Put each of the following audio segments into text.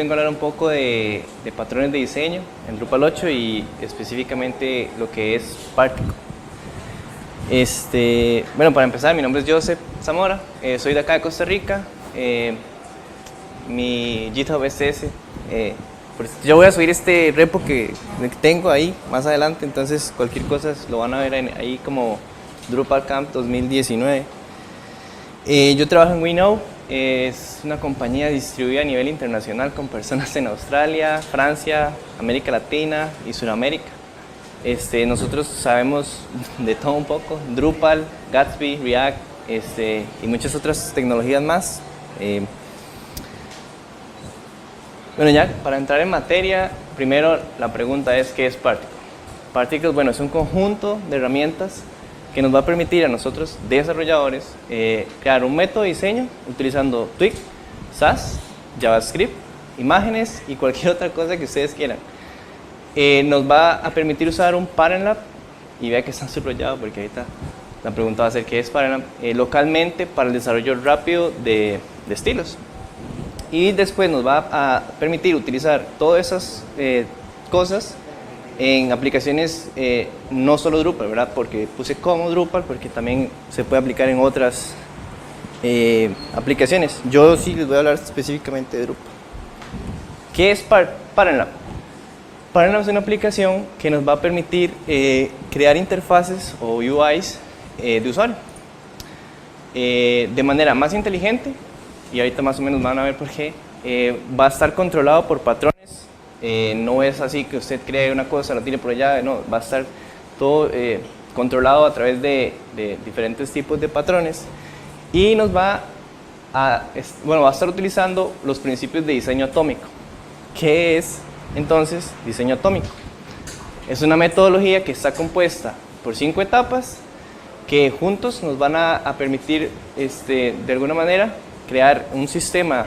vengo a hablar un poco de patrones de diseño en Drupal 8 y específicamente lo que es Particle. Bueno, para empezar, mi nombre es Joseph Zamora, soy de acá de Costa Rica. Mi GitHub es ese. Yo voy a subir este repo que tengo ahí más adelante, entonces cualquier cosa lo van a ver ahí como Drupal Camp 2019. Yo trabajo en WeKnow, es una compañía distribuida a nivel internacional con personas en Australia, Francia, América Latina y Sudamérica. Nosotros sabemos de todo un poco, Drupal, Gatsby, React y muchas otras tecnologías más. Bueno, ya para entrar en materia, primero la pregunta es ¿qué es Particle? Particle, bueno, es un conjunto de herramientas que nos va a permitir a nosotros, desarrolladores, crear un método de diseño utilizando Twig, Sass, JavaScript, imágenes y cualquier otra cosa que ustedes quieran. Nos va a permitir usar un Pattern Lab, y vea que está subrayado porque ahorita la pregunta va a ser ¿qué es Pattern Lab? Localmente para el desarrollo rápido de estilos. Y después nos va a permitir utilizar todas esas cosas en aplicaciones no solo Drupal, ¿verdad? Porque puse como Drupal porque también se puede aplicar en otras aplicaciones. Yo sí les voy a hablar específicamente de Drupal. ¿Qué es Pattern Lab? Pattern Lab es una aplicación que nos va a permitir crear interfaces o UIs de usuario de manera más inteligente, y ahorita más o menos van a ver por qué. Va a estar controlado por patrones. No es así que usted cree una cosa, la tire por allá, no, va a estar todo controlado a través de diferentes tipos de patrones, y nos va a estar utilizando los principios de diseño atómico. ¿Qué es entonces diseño atómico? Es una metodología que está compuesta por 5 etapas que juntos nos van a permitir de alguna manera crear un sistema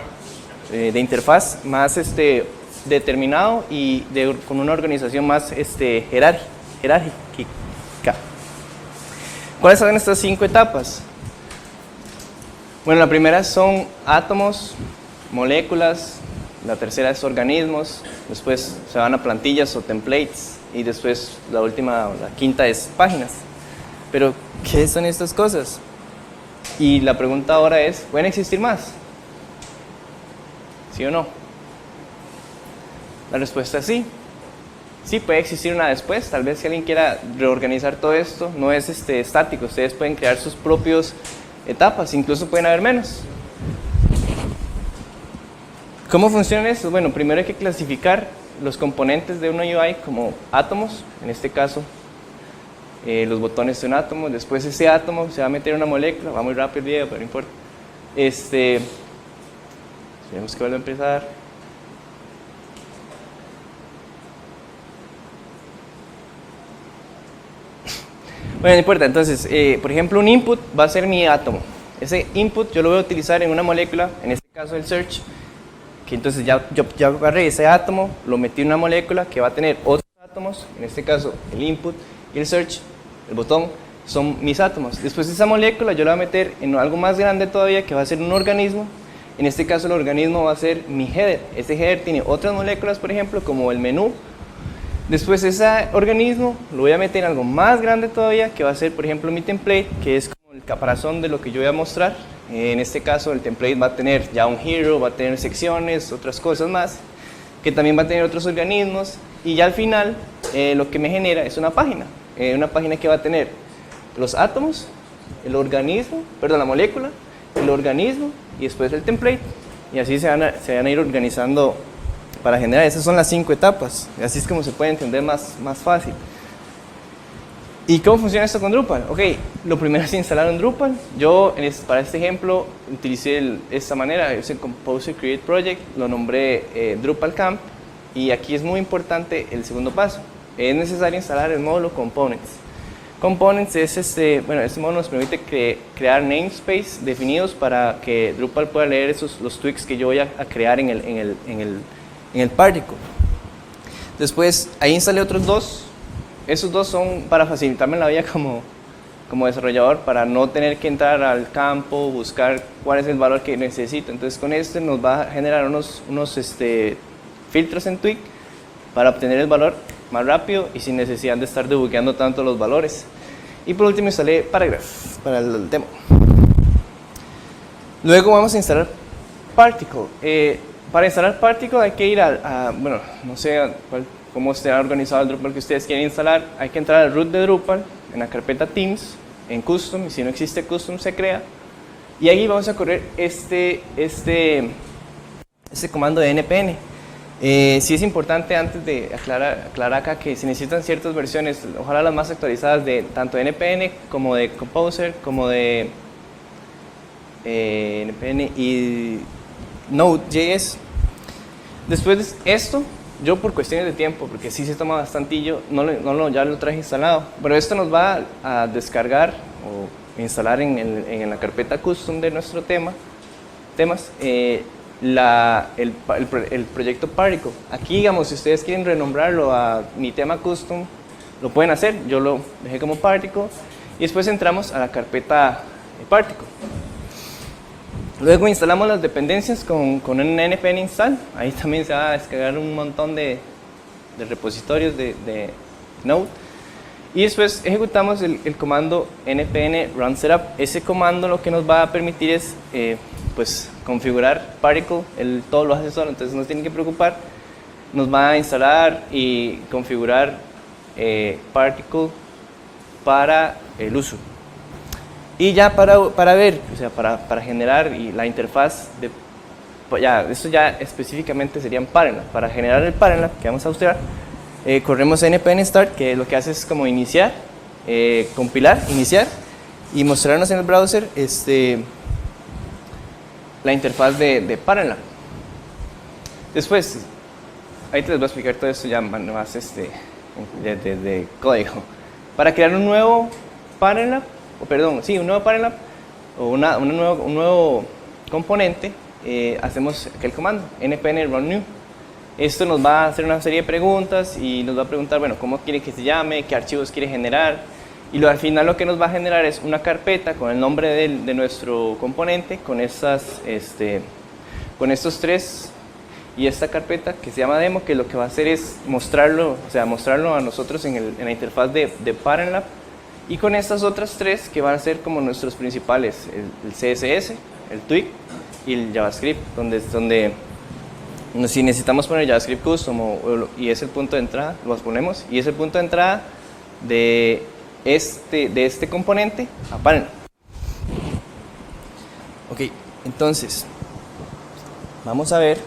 de interfaz más determinado y con una organización más jerárquica. ¿Cuáles son estas 5 etapas? Bueno, la primera son átomos, moléculas, la tercera es organismos, después se van a plantillas o templates, y después la quinta es páginas. Pero, ¿qué son estas cosas? Y la pregunta ahora es, ¿pueden existir más? ¿Sí o no? La respuesta es sí. Sí, puede existir una después. Tal vez si alguien quiera reorganizar todo esto, no es estático. Ustedes pueden crear sus propias etapas, incluso pueden haber menos. ¿Cómo funciona esto? Bueno, primero hay que clasificar los componentes de una UI como átomos, en este caso los botones son átomos. Después ese átomo se va a meter en una molécula, va muy rápido el video, pero no importa. Tenemos que volver a empezar. Bueno, no importa. Entonces, por ejemplo, un input va a ser mi átomo. Ese input yo lo voy a utilizar en una molécula, en este caso el search, que entonces yo agarré ese átomo, lo metí en una molécula que va a tener otros átomos, en este caso el input y el search, el botón, son mis átomos. Después de esa molécula yo la voy a meter en algo más grande todavía, que va a ser un organismo. En este caso el organismo va a ser mi header. Este header tiene otras moléculas, por ejemplo, como el menú. Después ese organismo lo voy a meter en algo más grande todavía, que va a ser, por ejemplo, mi template, que es como el caparazón de lo que yo voy a mostrar. En este caso el template va a tener ya un hero, va a tener secciones, otras cosas más, que también va a tener otros organismos. Y ya al final lo que me genera es una página que va a tener los átomos, el organismo, perdón, la molécula, el organismo y después el template, y así se van a ir organizando para generar. Esas son las 5 etapas, así es como se puede entender más fácil. ¿Y cómo funciona esto con Drupal? Ok, lo primero es instalar un Drupal. Yo para este ejemplo utilicé esta manera, es el Composer Create Project, lo nombré Drupal Camp, y aquí es muy importante el segundo paso. Es necesario instalar el módulo Components. Components es este módulo nos permite crear namespace definidos para que Drupal pueda leer los tweaks que yo voy a crear en el particle. Después ahí instalé otros dos. Esos dos son para facilitarme la vida como desarrollador, para no tener que entrar al campo, buscar cuál es el valor que necesito. Entonces con este nos va a generar unos filtros en Twig para obtener el valor más rápido y sin necesidad de estar debugueando tanto los valores. Y por último instalé Paragraph para el demo. Luego vamos a instalar Particle. Para instalar Particle hay que ir bueno, no sé cómo estará organizado el Drupal que ustedes quieren instalar. Hay que entrar al root de Drupal, en la carpeta Themes, en Custom, y si no existe Custom se crea. Y ahí vamos a correr este comando de npm. Sí es importante antes de aclarar acá que se necesitan ciertas versiones, ojalá las más actualizadas de tanto de npm como de Composer, como de npm y Node.js. Después de esto, yo por cuestiones de tiempo, porque sí se toma bastantillo, ya lo traje instalado, pero esto nos va a descargar o instalar en la carpeta custom de nuestro temas, el proyecto Particle. Aquí, digamos, si ustedes quieren renombrarlo a mi tema custom, lo pueden hacer. Yo lo dejé como Particle y después entramos a la carpeta Particle. Luego instalamos las dependencias con un npm install. Ahí también se va a descargar un montón de repositorios de Node. Y después ejecutamos el comando npm run setup. Ese comando lo que nos va a permitir es pues configurar Particle. Todo lo hace solo, entonces no se tienen que preocupar. Nos va a instalar y configurar Particle para el uso. Y ya para ver, o sea, para generar y la interfaz, esto ya específicamente serían Parallel. Para generar el Parallel que vamos a usar, corremos npm start, que lo que hace es como iniciar, compilar, iniciar y mostrarnos en el browser la interfaz de Parallel. Después, ahí te les voy a explicar todo esto ya más de código. Para crear un nuevo Parallel, un nuevo Parallel o un nuevo componente, hacemos aquel comando npm run new. Esto nos va a hacer una serie de preguntas y nos va a preguntar, bueno, cómo quiere que se llame, qué archivos quiere generar, y al final lo que nos va a generar es una carpeta con el nombre de nuestro componente, con estos tres, y esta carpeta que se llama demo, que lo que va a hacer es mostrarlo a nosotros en la interfaz de Parallel. Y con estas otras tres que van a ser como nuestros principales, el CSS, el Twig y el JavaScript, donde si necesitamos poner JavaScript custom y es el punto de entrada, los ponemos, y es el punto de entrada de este componente a Parallel. Ok, entonces vamos a ver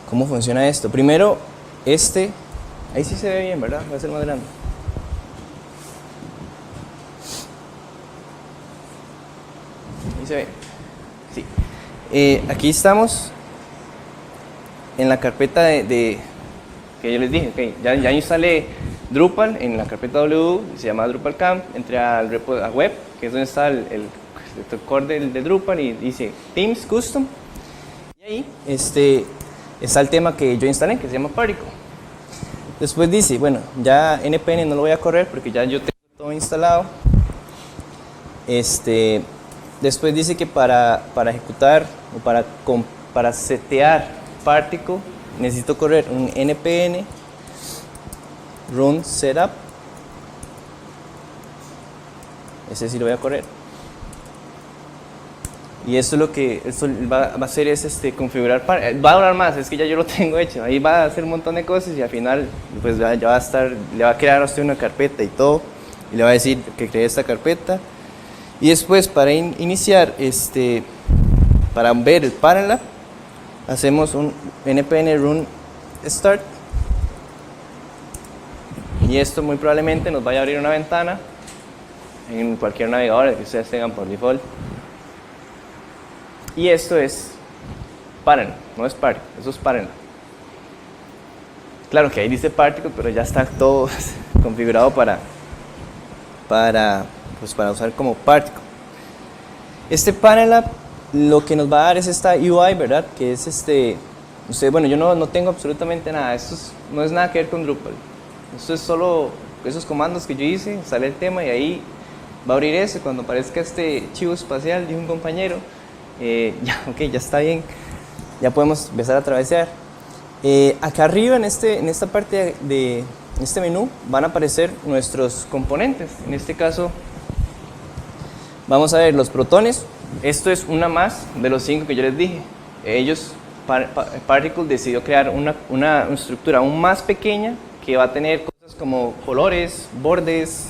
cómo funciona esto. Primero, ahí sí se ve bien, ¿verdad? Voy a ser más grande. Ahí se ve. Sí. Aquí estamos en la carpeta que yo les dije. Okay, ya instalé Drupal en la carpeta W, se llama Drupal Camp. Entré al repo a web, que es donde está el core de Drupal, y dice Themes Custom. Y ahí está el tema que yo instalé, que se llama Particle. Después dice, bueno, ya npm no lo voy a correr porque ya yo tengo todo instalado. Después dice que para ejecutar o para setear Particle necesito correr un npm run setup. Ese sí lo voy a correr. Y esto va a hacer es configurar, va a durar más, es que ya yo lo tengo hecho, ahí va a hacer un montón de cosas y al final pues ya va a estar, le va a crear a usted una carpeta y todo, y le va a decir que cree esta carpeta. Y después para iniciar, para ver el Parallel, hacemos un npm run start, y esto muy probablemente nos vaya a abrir una ventana en cualquier navegador que ustedes tengan por default. Y esto es Parallel, no es Particle, eso es Parallel. Claro que ahí dice Particle, pero ya está todo configurado para usar como Particle. Este Parallel lo que nos va a dar es esta UI, ¿verdad? Que es bueno, yo no tengo absolutamente nada, esto no es nada que ver con Drupal. Esto es solo esos comandos que yo hice, sale el tema y ahí va a abrir ese cuando aparezca este chivo espacial de un compañero. Ya está bien. ya podemos empezar a travesear. Acá arriba en esta parte de este menú van a aparecer nuestros componentes. En este caso vamos a ver los protones. Esto es una más de los 5 que yo les dije. Particle decidió crear una estructura aún más pequeña que va a tener cosas como colores, bordes,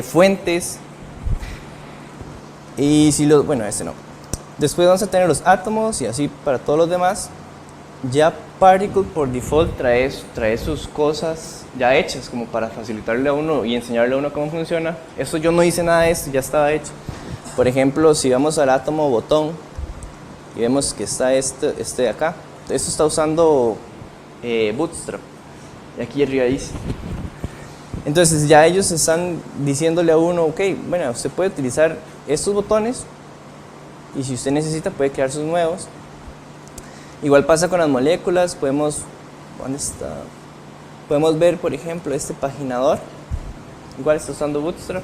fuentes. Y si bueno, ese no. Después vamos a tener los átomos y así para todos los demás. Ya Particle por default trae sus cosas ya hechas como para facilitarle a uno y enseñarle a uno cómo funciona. Esto yo no hice nada de esto, ya estaba hecho. Por ejemplo, si vamos al átomo botón y vemos que está este de acá, esto está usando Bootstrap. Y aquí arriba dice. Entonces ya ellos están diciéndole a uno, ok, bueno, usted puede utilizar estos botones y si usted necesita puede crear sus nuevos. Igual pasa con las moléculas, podemos ver, por ejemplo, este paginador, igual está usando Bootstrap.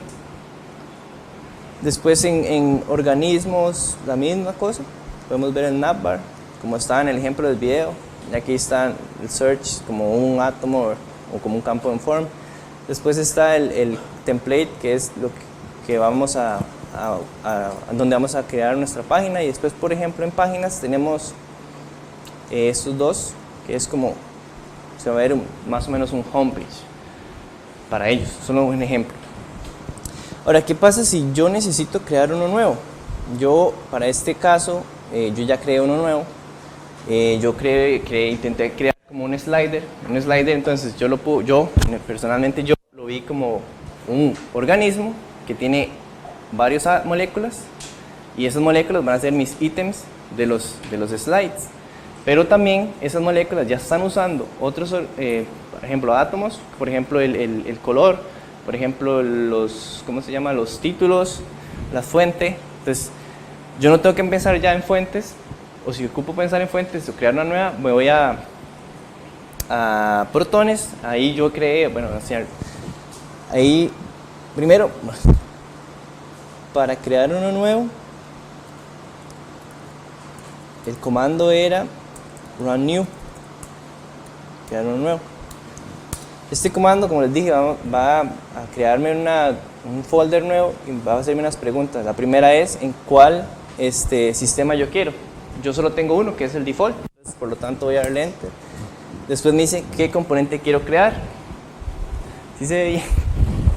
Después en organismos, la misma cosa, podemos ver el navbar, como estaba en el ejemplo del video. Y aquí está el search como un átomo o como un campo en form. Después está el template, que es lo que vamos donde vamos a crear nuestra página. Y después, por ejemplo, en páginas tenemos estos dos, que es como, se va a ver más o menos un homepage para ellos, solo un ejemplo. Ahora, ¿qué pasa si yo necesito crear uno nuevo? Yo, para este caso, yo ya creé uno nuevo. Intenté crear como un slider, entonces personalmente yo lo vi como un organismo que tiene varias moléculas y esas moléculas van a ser mis ítems de los slides. Pero también esas moléculas ya están usando otros, por ejemplo, átomos, por ejemplo, el color, por ejemplo, los títulos, la fuente. Entonces, yo no tengo que empezar ya en fuentes, o si ocupo pensar en fuentes o crear una nueva, me voy a protones. Ahí yo creé, bueno, ahí primero, para crear uno nuevo, el comando era run new, crear uno nuevo. Este comando, como les dije, va a crearme un folder nuevo y va a hacerme unas preguntas. La primera es en cuál sistema yo quiero. Yo solo tengo uno, que es el default, entonces, por lo tanto voy a darle enter. Después me dice qué componente quiero crear. ¿Sí se ve bien?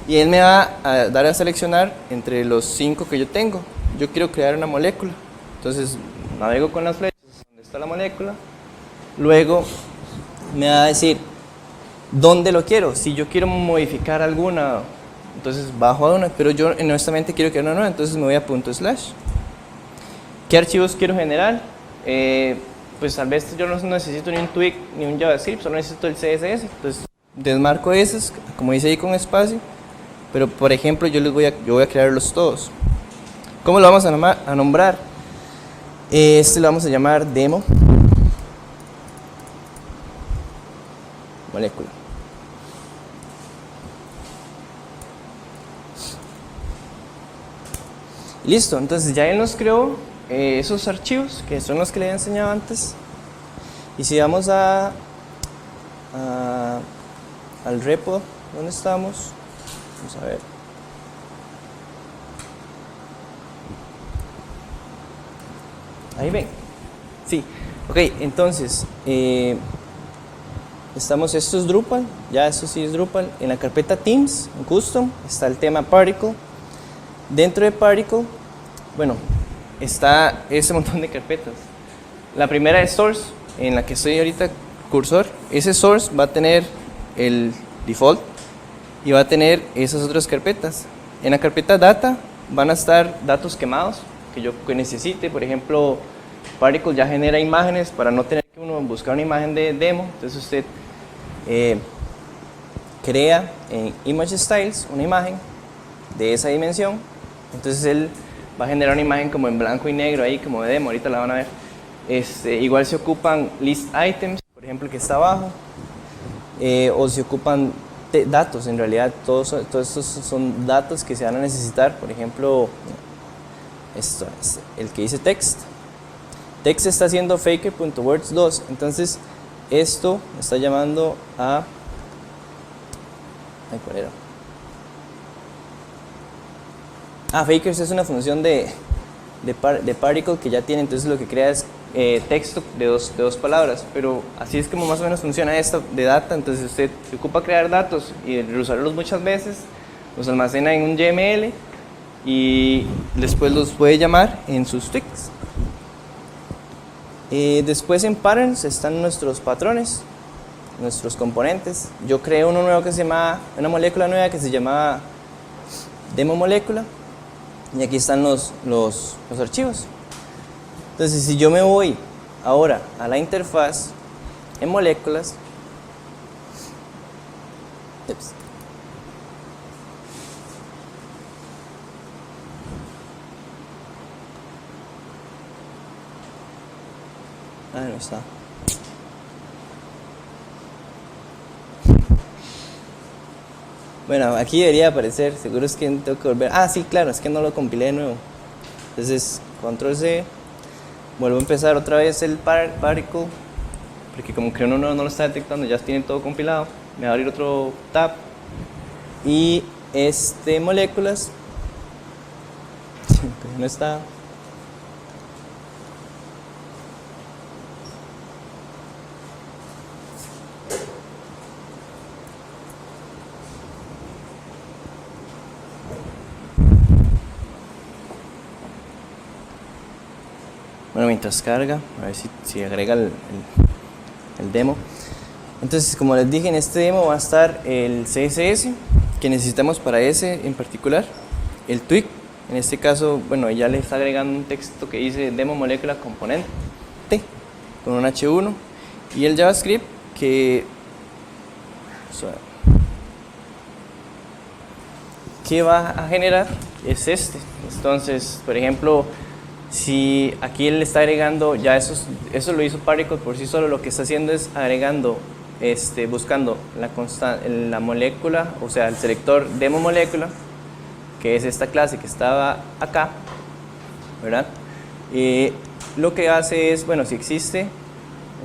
Y él me va a dar a seleccionar entre los 5 que yo tengo. Yo quiero crear una molécula, entonces navego con las flechas donde está la molécula. Luego me va a decir dónde lo quiero. Si yo quiero modificar alguna, entonces bajo a una, pero yo honestamente quiero crear una nueva, entonces me voy a /. ¿Qué archivos quiero generar? Pues tal vez yo no necesito ni un Twig ni un JavaScript, solo necesito el CSS. Entonces desmarco esos, como dice ahí con espacio. Pero por ejemplo yo voy a crearlos todos. ¿Cómo lo vamos a nombrar? Lo vamos a llamar demo molécula. Listo, entonces ya él nos creó esos archivos que son los que le había enseñado antes. Y si vamos al repo, ¿dónde estamos? Vamos a ver. Ahí ven. Sí, ok, entonces esto es Drupal, ya esto sí es Drupal. En la carpeta Themes, en Custom, está el tema Particle. Dentro de Particle, bueno, está ese montón de carpetas. La primera es Source, en la que estoy ahorita cursor. Ese Source va a tener el default y va a tener esas otras carpetas. En la carpeta Data van a estar datos quemados que yo necesite. Por ejemplo, Particle ya genera imágenes para no tener que uno buscar una imagen de demo. Entonces usted crea en Image Styles una imagen de esa dimensión. Entonces él va a generar una imagen como en blanco y negro ahí como de demo, ahorita la van a ver. Igual se ocupan list items, por ejemplo, que está abajo, o se ocupan datos. En realidad todos estos son datos que se van a necesitar. Por ejemplo, esto es el que dice text. text está haciendo faker.words2, entonces esto está llamando a... ¿Cuál era? Fakers es una función de particle que ya tiene, entonces lo que crea es texto de dos palabras, pero así es como más o menos funciona esto de data. Entonces usted se ocupa crear datos y usarlos muchas veces, los almacena en un YML y después los puede llamar en sus tweaks. Después en patterns están nuestros patrones, nuestros componentes. Yo creé uno nuevo que se llama, una molécula nueva que se llama demo molécula, y aquí están los archivos. Entonces si yo me voy ahora a la interfaz en moléculas, no está. Bueno, aquí debería aparecer, seguro es que tengo que volver. Sí, claro, es que no lo compilé de nuevo. Entonces, control C, vuelvo a empezar otra vez el particle, porque como que uno no lo está detectando, ya tiene todo compilado. Me va a abrir otro tab. Y moléculas, no está. Bueno, mientras carga, a ver si agrega el demo. Entonces, como les dije, en este demo va a estar el CSS que necesitamos para ese en particular, el tweak, en este caso, bueno, ya le está agregando un texto que dice demo molécula componente con un H1, y el JavaScript que va a generar es este. Entonces, por ejemplo, si aquí él le está agregando, ya eso lo hizo Particle por sí solo, lo que está haciendo es agregando, buscando la molécula, o sea, el selector demo molécula, que es esta clase que estaba acá, ¿verdad? Lo que hace es, bueno, si existe,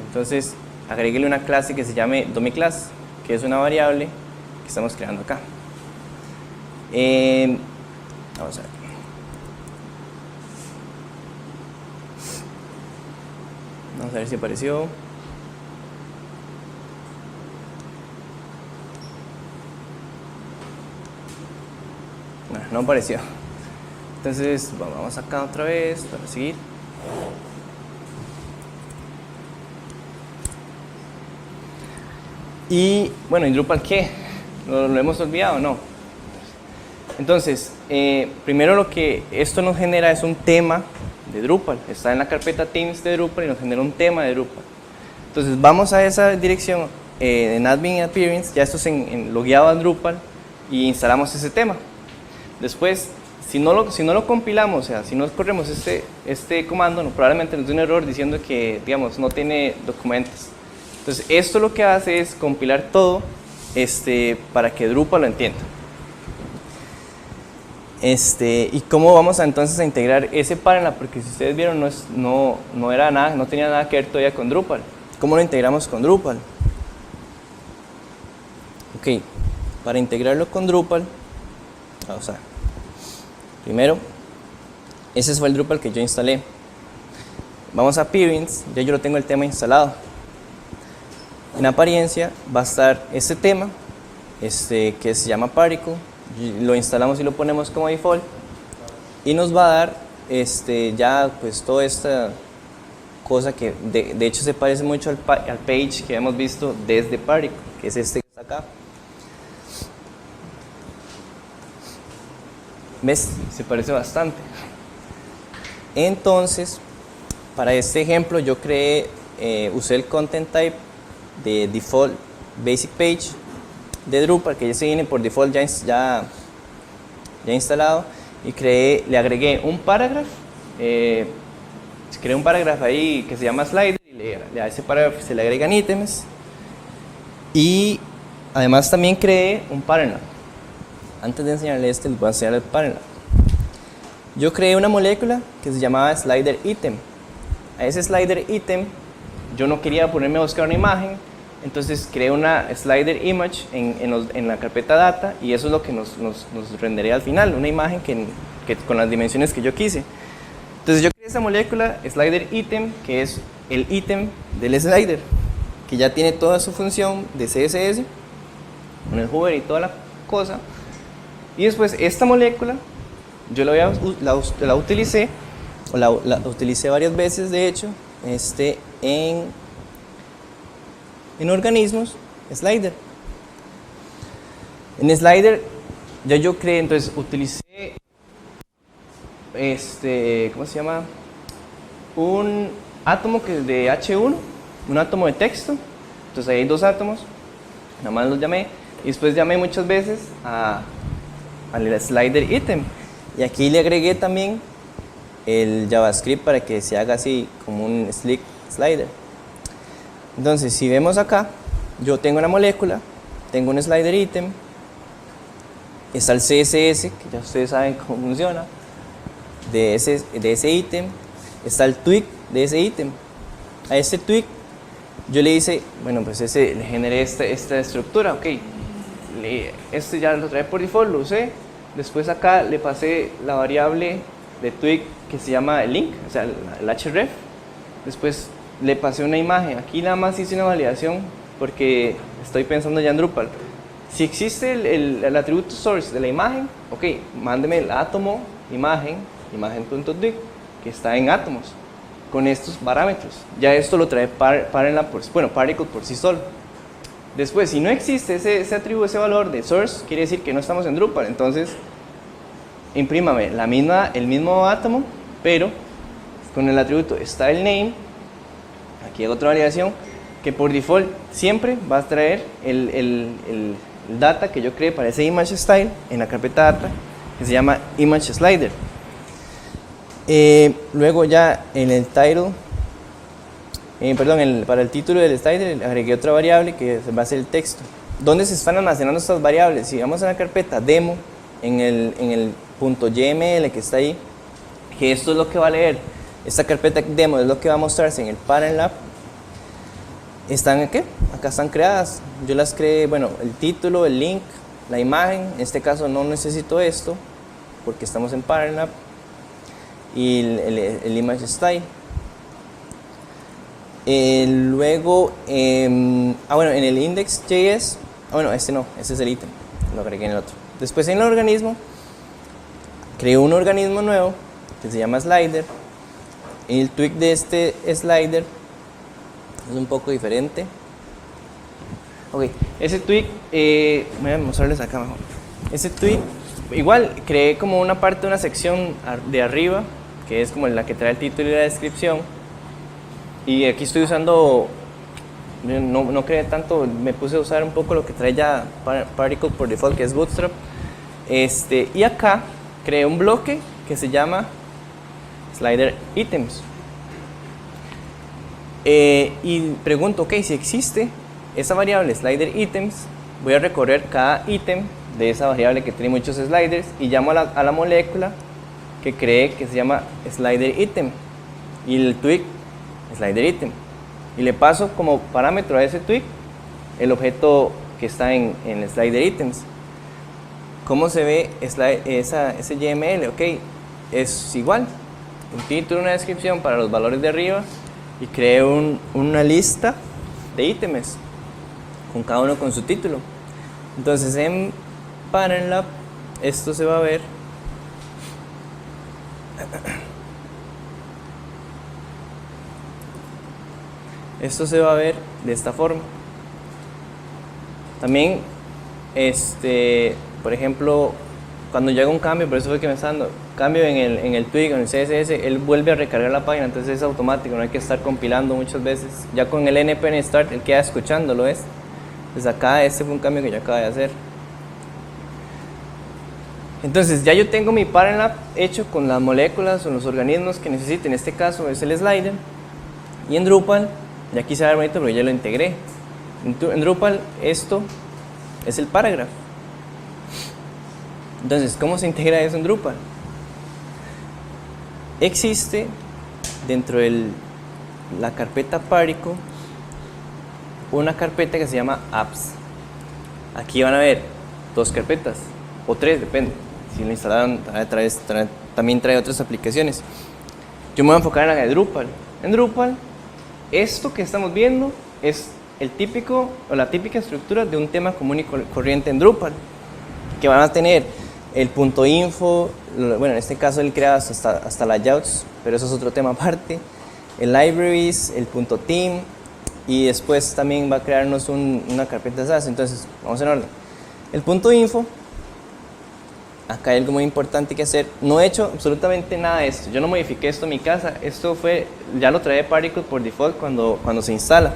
entonces agréguele una clase que se llame domiClass, que es una variable que estamos creando acá. Vamos a ver. Vamos a ver si apareció. No apareció. Entonces vamos acá otra vez para seguir. Y bueno, ¿en Drupal qué? ¿Lo hemos olvidado? No. Entonces, primero lo que esto nos genera es un tema de Drupal. Está en la carpeta themes de Drupal y nos genera un tema de Drupal. Entonces vamos a esa dirección en admin appearance, ya esto es logueado a Drupal, y instalamos ese tema. Después, si no lo compilamos, o sea, si no corremos este comando, probablemente nos dé un error diciendo que, digamos, no tiene documentos. Entonces esto lo que hace es compilar todo para que Drupal lo entienda. ¿Y cómo vamos entonces a integrar ese pattern? Porque si ustedes vieron, no era nada, no tenía nada que ver todavía con Drupal. ¿Cómo lo integramos con Drupal? Ok, para integrarlo con Drupal, vamos a ver. Primero, ese fue el Drupal que yo instalé. Vamos a Appearance, ya yo lo tengo el tema instalado. En apariencia va a estar este tema, que se llama Particle. Lo instalamos y lo ponemos como default y nos va a dar ya pues toda esta cosa que de hecho se parece mucho al page que hemos visto desde Particle, que es este que está acá. ¿Ves? Se parece bastante. Entonces, para este ejemplo yo usé el content type de default basic page de Drupal, que ya se viene por default ya instalado, y le agregué un parágrafo, creé un parágrafo ahí que se llama slider, y a ese parágrafo se le agregan ítems, y además también creé un pattern. Antes de enseñarle les voy a enseñar el pattern. Yo creé una molécula que se llamaba slider item. a ese slider item, yo no quería ponerme a buscar una imagen, entonces creé una slider image en la carpeta data, y eso es lo que nos rendería al final, una imagen con las dimensiones que yo quise. Entonces yo creé esa molécula slider item, que es el ítem del slider, que ya tiene toda su función de CSS, con el hover y toda la cosa. Y después esta molécula, yo la utilicé, o la utilicé varias veces de hecho, en organismos, slider. En slider ya yo creé, entonces utilicé, ¿cómo se llama? Un átomo que es de H1, un átomo de texto. Entonces ahí hay dos átomos, nada más los llamé, y después llamé muchas veces al slider item, y aquí le agregué también el JavaScript para que se haga así como un slick slider. Entonces si vemos acá, yo tengo una molécula, tengo un slider item, está el CSS, que ya ustedes saben cómo funciona, de ese ítem, está el tweak de ese ítem. A este tweak yo le hice, bueno, pues le generé esta estructura, ok, este ya lo trae por default, lo usé. Después acá le pasé la variable de tweak que se llama el link, o sea, el href. Después le pasé una imagen. Aquí nada más hice una validación porque estoy pensando ya en Drupal. Si existe el atributo source de la imagen, ok, mándeme el átomo imagen.tweak, que está en átomos, con estos parámetros. Ya esto lo trae Particle por sí solo. Después, si no existe ese atributo, ese valor de source, quiere decir que no estamos en Drupal. Entonces, imprímame el mismo átomo, pero con el atributo styleName. Aquí hago otra validación, que por default siempre va a traer el data que yo creé para ese image style en la carpeta data, que se llama image slider. Luego ya en el title, para el título del slider agregué otra variable que va a ser el texto. ¿Dónde se están almacenando estas variables? Si vamos a la carpeta demo, en el .yml que está ahí, que esto es lo que va a leer, esta carpeta demo es lo que va a mostrarse en el Parent Lab. ¿Están aquí? Acá están creadas. Yo las creé, bueno, el título, el link, la imagen. En este caso no necesito esto porque estamos en Parent Lab. Y el image style. Luego, bueno, en el index.js, bueno, este no, este es el ítem, lo agregué en el otro. Después en el organismo, creé un organismo nuevo que se llama slider. Y el tweak de este slider es un poco diferente. Ok, ese tweak, voy a mostrarles acá mejor. Ese tweak, igual, creé como una parte, una sección de arriba, que es como la que trae el título y la descripción. Y aquí estoy usando, no creé tanto, me puse a usar un poco lo que trae ya Particle por default, que es Bootstrap. Y acá creé un bloque que se llama Slider Items. Y pregunto, ok, si existe esa variable Slider Items, voy a recorrer cada ítem de esa variable que tiene muchos sliders y llamo a la molécula que creé, que se llama Slider Item, y el tweak Slider Item, y le paso como parámetro a ese tweak el objeto que está en Slider Items. ¿Cómo se ve ese YML? Ok, es igual, un título, una descripción para los valores de arriba, y creo una lista de ítems con cada uno con su título. Entonces en Parent Lab esto se va a ver de esta forma. También por ejemplo, cuando yo hago un cambio, por eso fue que me está dando cambio en el tweak, en el CSS, él vuelve a recargar la página, entonces es automático, no hay que estar compilando muchas veces. Ya con el npm start, él queda escuchándolo. Pues acá fue un cambio que yo acabo de hacer. Entonces ya yo tengo mi Parent Lab hecho con las moléculas o los organismos que necesite. En este caso es el slider. Y en Drupal, ya quise ver bonito porque ya lo integré. En Drupal esto es el paragraph. Entonces, ¿cómo se integra eso en Drupal? Existe dentro del la carpeta Particle una carpeta que se llama apps. Aquí van a ver 2 carpetas o 3, depende. Si lo instalaron, también trae otras aplicaciones. Yo me voy a enfocar en la de Drupal. En Drupal, esto que estamos viendo es el típico o la típica estructura de un tema común y corriente en Drupal, que van a tener el punto .info, bueno, en este caso él crea hasta layouts, pero eso es otro tema aparte, el libraries, el punto .theme, y después también va a crearnos una carpeta SAS. Entonces, vamos en orden. El punto .info, acá hay algo muy importante que hacer. No he hecho absolutamente nada de esto, yo no modifiqué esto en mi casa, esto fue, ya lo trae Particle por default cuando se instala.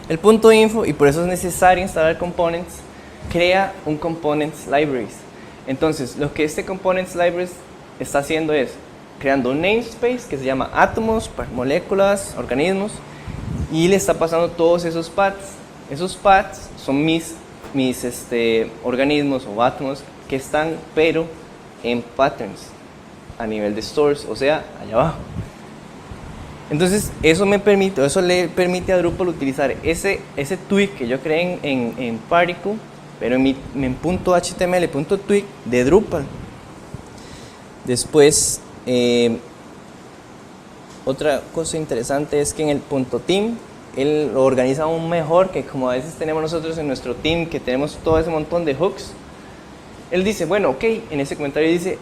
El punto .info, y por eso es necesario instalar components, crea un components libraries. Entonces, lo que este components libraries está haciendo es creando un namespace que se llama átomos, moléculas, organismos, y le está pasando todos esos paths. Esos paths son mis organismos o átomos que están, pero en patterns, a nivel de stores, o sea, allá abajo. Entonces, eso le permite a Drupal utilizar ese tweak que yo creé en Particle, pero en .html.tweak de Drupal. Después, otra cosa interesante es que en el .theme, él lo organiza aún mejor que como a veces tenemos nosotros en nuestro theme, que tenemos todo ese montón de hooks. Él dice, bueno, ok, en ese comentario dice,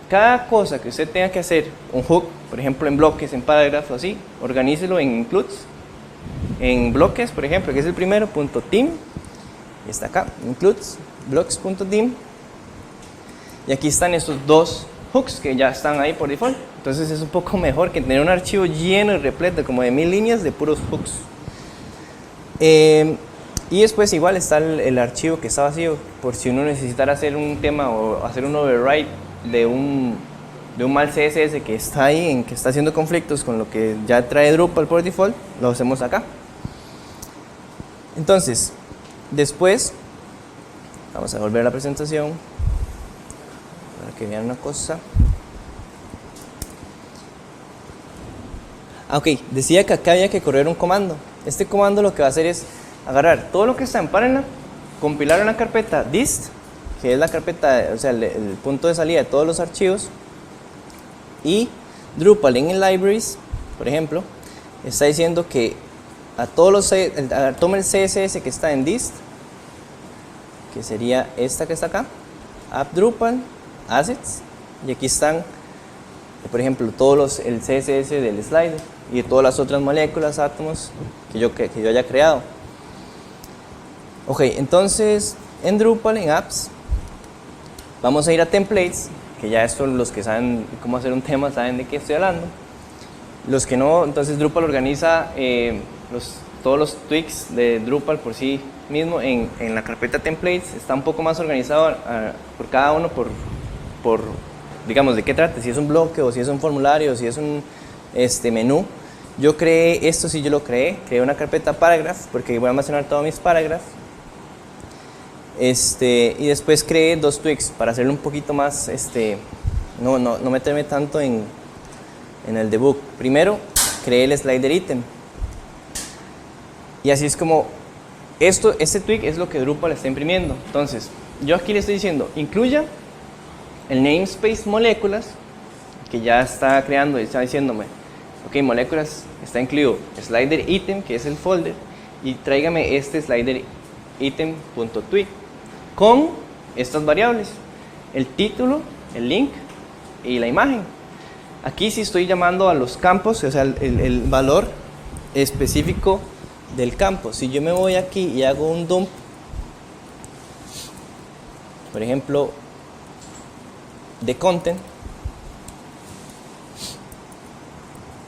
cada cosa que usted tenga que hacer, un hook, por ejemplo en bloques, en parágrafos, así, organícelo en includes, en bloques, por ejemplo, que es el primero, .theme, y está acá, includes, blocks.theme, y aquí están esos 2 hooks que ya están ahí por default. Entonces es un poco mejor que tener un archivo lleno y repleto, como de 1000 líneas de puros hooks. Y después igual está el archivo que está vacío, por si uno necesitara hacer un tema o hacer un override de un mal CSS que está ahí, que está haciendo conflictos con lo que ya trae Drupal por default, lo hacemos acá. Entonces, después, vamos a volver a la presentación, para que vean una cosa. Ok, decía que acá había que correr un comando. Este comando lo que va a hacer es agarrar todo lo que está en Parallel, compilar una carpeta dist, que es la carpeta, o sea, el punto de salida de todos los archivos, y Drupal en el libraries, por ejemplo, está diciendo que tome el CSS que está en dist, que sería esta que está acá, app Drupal, assets, y aquí están, por ejemplo, el CSS del slider y de todas las otras moléculas, átomos que yo haya creado. Ok, entonces en Drupal, en apps, vamos a ir a templates, que ya esto los que saben cómo hacer un tema saben de qué estoy hablando. Los que no, entonces Drupal organiza todos los tweaks de Drupal por sí mismo en la carpeta templates. Está un poco más organizado por cada uno por digamos de qué trate, si es un bloque o si es un formulario o si es un menú. Yo creé esto, sí, yo lo creé una carpeta paragraph porque voy a almacenar todos mis paragraphs. Y después creé 2 tweaks para hacerlo un poquito más, no meterme tanto en el debug. Primero, creé el slider item. Y así es como, este tweak es lo que Drupal está imprimiendo. Entonces, yo aquí le estoy diciendo, incluya el namespace moléculas, que ya está creando y está diciéndome, ok, moléculas está incluido slider item, que es el folder, y tráigame este slider item.tweak con estas variables, el título, el link y la imagen. Aquí sí estoy llamando a los campos, o sea, el valor específico del campo. Si yo me voy aquí y hago un dump, por ejemplo, de content,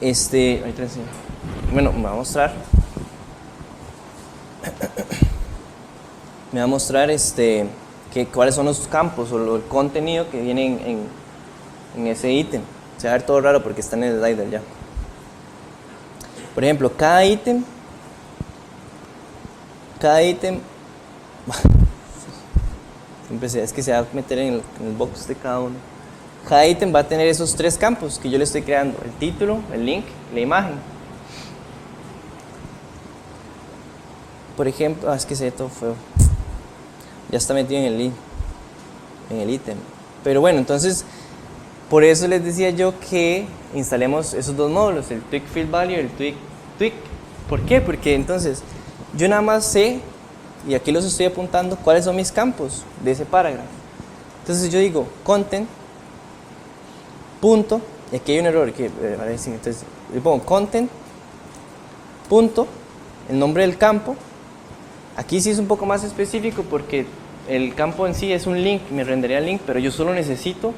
ahorita enseño. Bueno, me va a mostrar cuáles son los campos o el contenido que viene en ese ítem. Se va a ver todo raro porque está en el slider ya. Por ejemplo, cada ítem siempre es que se va a meter en el box de cada uno. Cada ítem va a tener esos 3 campos que yo le estoy creando: el título, el link, la imagen. por ejemplo, es que se ve todo feo. Ya está metido en el ítem. Pero bueno, entonces, por eso les decía yo que instalemos esos dos módulos, el Tweak Field Value y el Tweak. ¿Por qué? Porque entonces, yo nada más sé, y aquí los estoy apuntando, cuáles son mis campos de ese parágrafo. Entonces yo digo, content, punto, y aquí hay un error, entonces yo pongo content, punto, el nombre del campo. Aquí sí es un poco más específico porque el campo en sí es un link, me rendería el link, pero yo solo necesito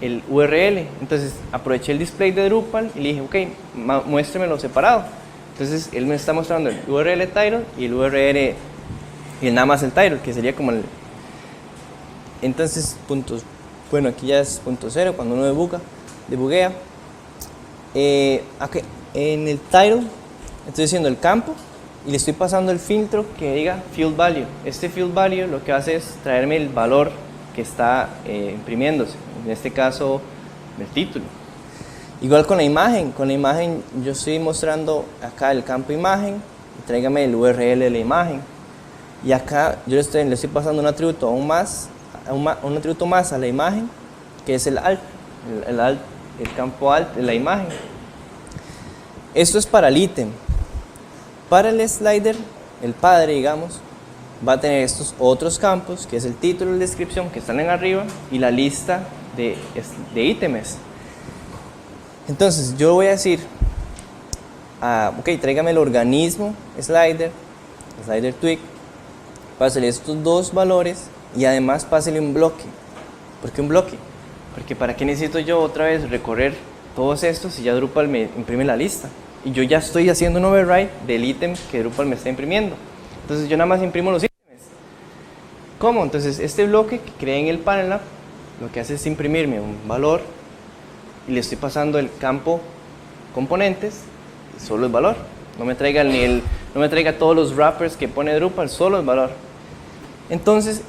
el URL. Entonces aproveché el display de Drupal y le dije, ok, muéstremelo separado. Entonces él me está mostrando el URL title y el URL y nada más el title, que sería como el... Entonces, puntos, bueno, aquí ya es punto cero cuando uno debuguea. Okay, en el title estoy diciendo el campo y le estoy pasando el filtro que diga field value. Este field value lo que hace es traerme el valor que está imprimiéndose, en este caso el título. Igual con la imagen yo estoy mostrando acá el campo imagen, tráigame el URL de la imagen, y acá yo le estoy pasando un atributo aún más, un atributo más a la imagen, que es el alt, el campo alt de la imagen. Esto es para el ítem. Para el slider, el padre, digamos, va a tener estos otros campos, que es el título y la descripción, que están en arriba, y la lista de ítems. Entonces, yo voy a decir, ok, tráigame el organismo, slider tweak, pásale estos dos valores, y además pásale un bloque. ¿Por qué un bloque? Porque ¿para qué necesito yo otra vez recorrer todos estos si ya Drupal me imprime la lista? Y yo ya estoy haciendo un override del ítem que Drupal me está imprimiendo. Entonces yo nada más imprimo los ítems. ¿Cómo? Entonces este bloque que creé en el panel app, lo que hace es imprimirme un valor y le estoy pasando el campo componentes, solo el valor. No me traiga no me traiga todos los wrappers que pone Drupal, solo el valor. Entonces,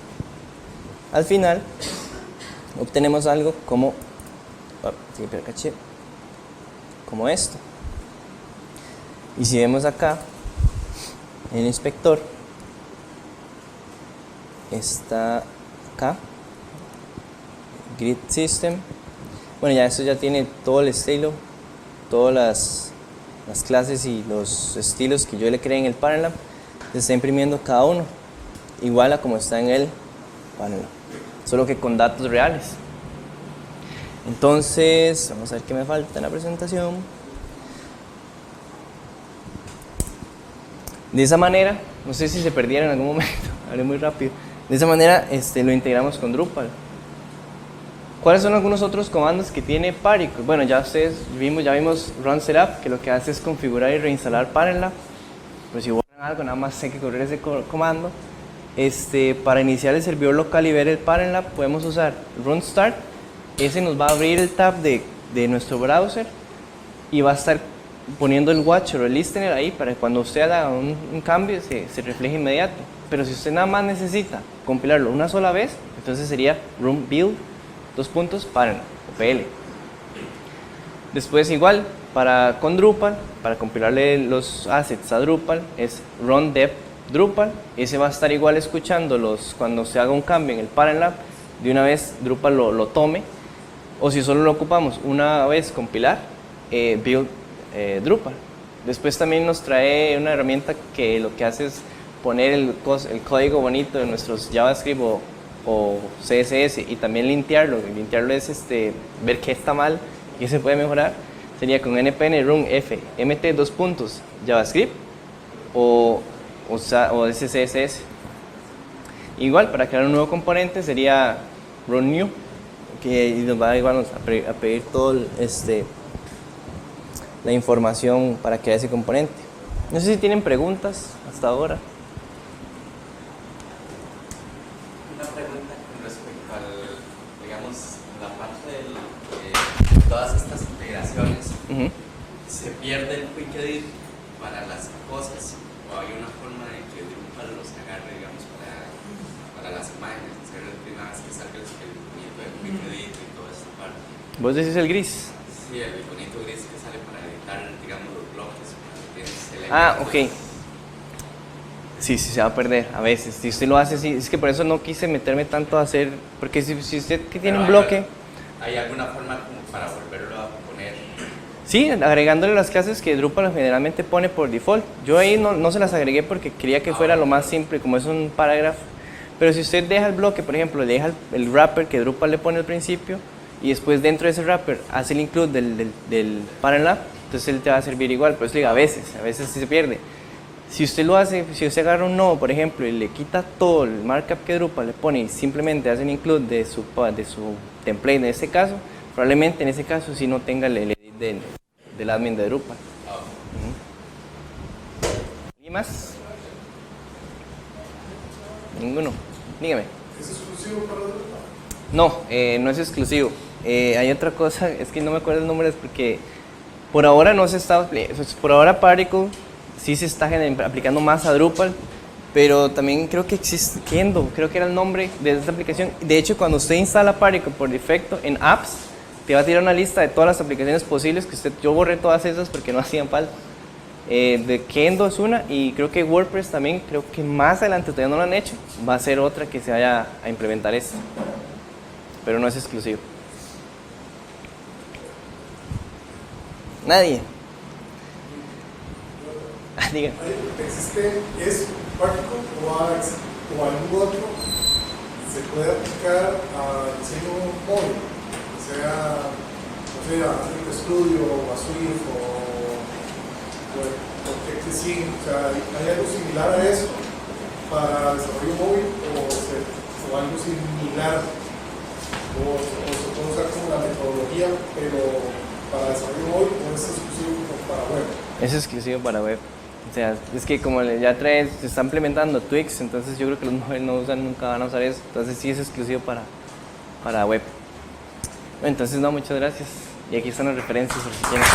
al final, obtenemos algo como esto. Y si vemos acá en el inspector, está acá grid system. Bueno, ya esto ya tiene todo el estilo, todas las clases y los estilos que yo le creé en el panel app, se está imprimiendo cada uno igual a como está en el panel app, solo que con datos reales. Entonces, vamos a ver qué me falta en la presentación. De esa manera, no sé si se perdieron en algún momento, hablé muy rápido. De esa manera lo integramos con Drupal. ¿Cuáles son algunos otros comandos que tiene Particle? Bueno, ya vimos run setup, que lo que hace es configurar y reinstalar panel app. Pues si borran algo, nada más hay que correr ese comando. Para iniciar el servidor local y ver el panel app, podemos usar run start. Ese nos va a abrir el tab de nuestro browser y va a estar poniendo el watcher o el listener ahí para que cuando usted haga un cambio se refleje inmediato. Pero si usted nada más necesita compilarlo una sola vez, entonces sería run build panel o PL. Después igual, con Drupal, para compilarle los assets a Drupal, es run dev Drupal. Ese va a estar igual escuchando cuando se haga un cambio en el panel app, de una vez Drupal lo tome. O si solo lo ocupamos una vez compilar, build Drupal. Después también nos trae una herramienta que lo que hace es poner el código bonito de nuestros JavaScript o CSS y también lintearlo. Lintearlo es ver qué está mal y qué se puede mejorar. Sería con npm run f mt JavaScript o CSS. Igual, para crear un nuevo componente sería run new, que nos va a pedir todo la información para crear ese componente. No sé si tienen preguntas hasta ahora. Una pregunta con respecto digamos, la parte de todas estas integraciones. ¿Se pierde el quick edit para las cosas o hay una forma de que Drupal los agarre, digamos, para las imágenes? Ser la primera vez que salga el iconito de quick edit y toda esta parte. ¿Vos decís el gris? Sí, el iconito gris que sale para editar, digamos, los bloques. Ok. Sí, sí se va a perder a veces. Si usted lo hace así, es que por eso no quise meterme tanto a hacer, porque si usted que tiene un bloque... ¿Hay alguna forma como para volverlo a poner? Sí, agregándole las clases que Drupal generalmente pone por default. Yo ahí no se las agregué porque quería que fuera lo más simple, como es un parágrafo. Pero si usted deja el bloque, por ejemplo, le deja el wrapper que Drupal le pone al principio y después dentro de ese wrapper hace el include del parent entonces él te va a servir igual. Pero eso digo, a veces sí se pierde. Si usted lo hace, si usted agarra un nodo, por ejemplo, y le quita todo el markup que Drupal le pone y simplemente hace un include de su template en este caso, probablemente en ese caso sí no tenga el edit del admin de Drupal. ¿Y más? Ninguno. Dígame. ¿Es exclusivo para Drupal? No, no es exclusivo. Hay otra cosa, es que no me acuerdo el nombre, porque por ahora no se está, por ahora Particle sí se está aplicando más a Drupal, pero también creo que existe Kendo, creo que era el nombre de esta aplicación. De hecho, cuando usted instala Particle por defecto en apps, te va a tirar una lista de todas las aplicaciones posibles que yo borré todas esas porque no hacían falta. De Kendo es una, y creo que WordPress también, creo que más adelante todavía no lo han hecho, va a ser otra que se vaya a implementar esto, pero no es exclusivo. Nadie. Diga. ¿Existe es Particle o algún otro se puede aplicar al diseño móvil? O sea, no sé, a Android Studio o a Swift o Xfce, o sea, ¿hay algo similar a eso para desarrollo móvil o algo similar? O se puede usar como la metodología, pero para desarrollo móvil o es exclusivo para web? Es exclusivo para web. O sea, es que como ya se está implementando Twix, entonces yo creo que los móviles nunca van a usar eso. Entonces sí es exclusivo para web. Bueno, entonces no, muchas gracias. Y aquí están las referencias por si quieren.